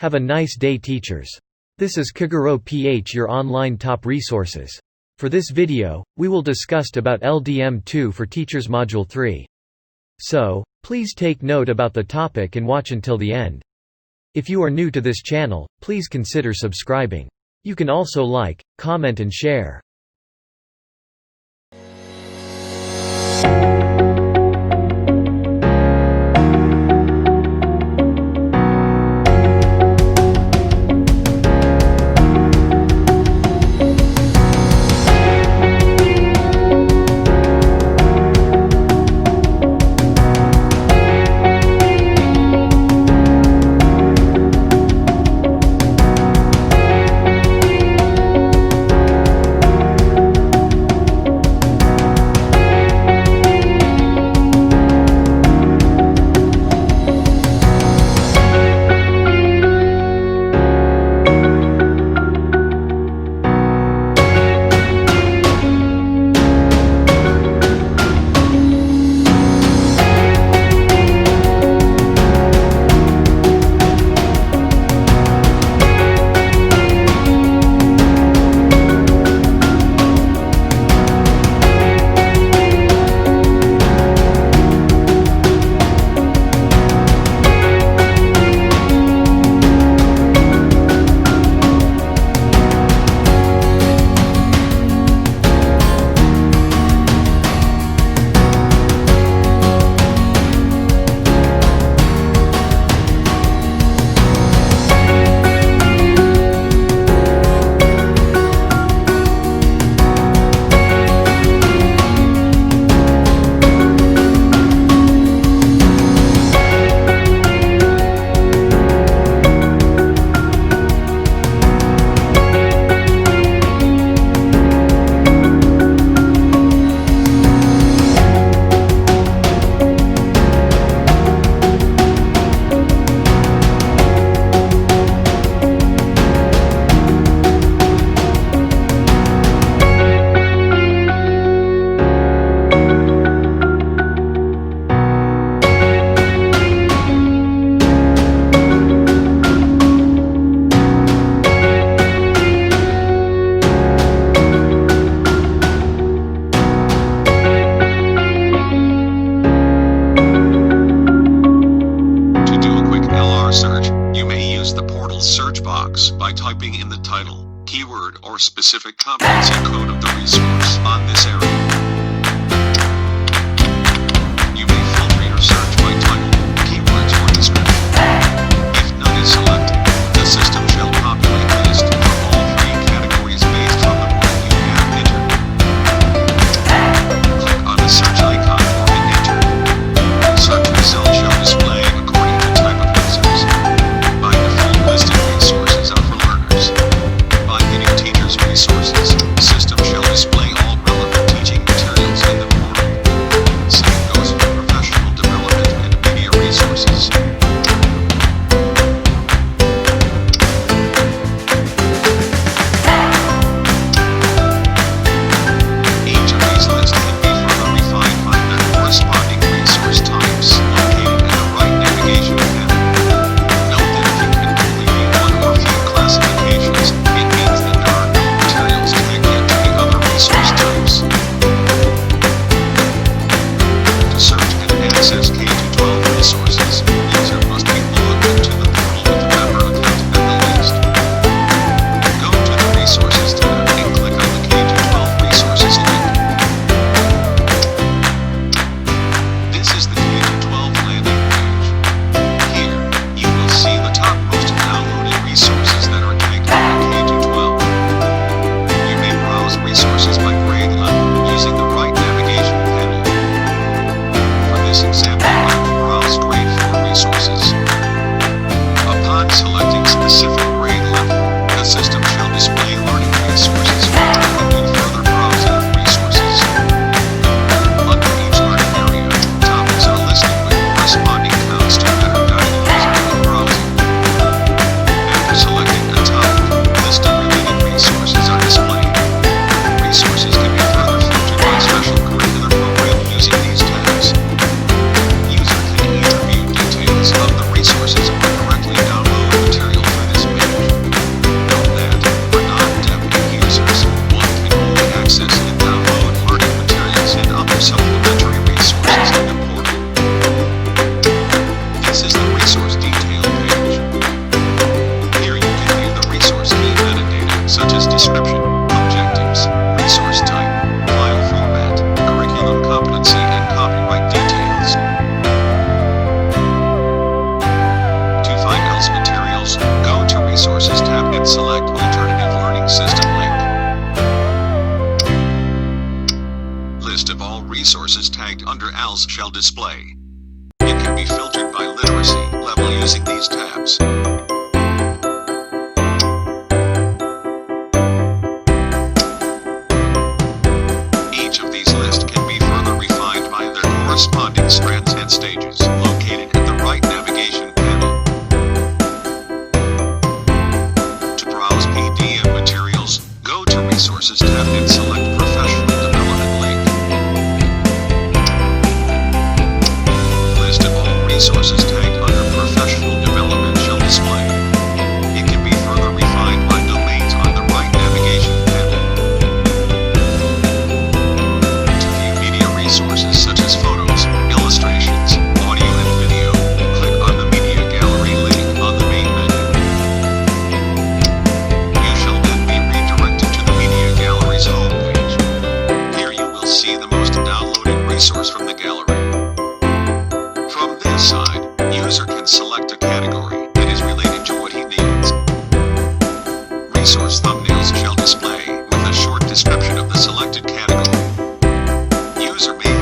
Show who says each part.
Speaker 1: Have a nice day, teachers. This is Kaguro PH, your online top resources. For this video, we will discuss about LDM2 for Teachers Module 3. So, please take note about the topic and watch until the end. If you are new to this channel, please consider subscribing. You can also like, comment and share.
Speaker 2: Search box by typing in the title, keyword, or specific competency code of the resource on this area. You may filter your search by title, keywords, or description. If none is selected, the system shall populate a list from all three categories based from the one you have entered. Click on the search icon or hit enter. The search results shall display according to type of resource. By default, listed resources are for learners. By hitting Teachers Resources, system shall display all relevant teaching materials in the portal. Same goes for professional development and media resources. Each of these lists can be further refined by the corresponding resource types located in the right navigation panel. Note that if you can only read one or few classifications, it means that there are no materials tagged yet to the other resource types. To search and access K-12 resources, user must be logged into the portal with a member account and the list. Go to the Resources tab and click on the K-12 resources link. This is the K-12 landing page. Here, you will see the top most downloaded resources that are tagged for K-12. You may browse resources by grade level using the right navigation panel. For this example, I will browse grade 4 resources. Upon selecting specific grade level, the system shall display learning resources filter and do further browsing of resources. Under each learning area, topics are listed with corresponding counts to better guide the user in browsing. After selecting a topic, list of related resources are displayed. Resources can be further filtered by special curricular program using these tabs. User can either view details of the resources or directly download material from such as description, objectives, resource type, file format, curriculum competency, and copyright details. To find else materials, go to Resources tab and select Alternative Learning System link. List of all resources tagged under else shall display. It can be filtered by literacy level using these tabs. Each of these lists can be further refined by their corresponding strands and stages, located at the right navigation panel. To browse PDF materials, go to Resources tab and select Professional Development link. List of all resources tagged under Professional Development shall display. It can be further refined by domains on the right navigation panel. To view media resources such as photos, illustrations, audio and video, click on the Media Gallery link on the main menu. You shall then be redirected to the Media Gallery's homepage. Here you will see the most downloaded resource from the gallery. From this side, user can select a category that is related to what he needs. Resource thumbnails shall display with a short description of the selected category. User may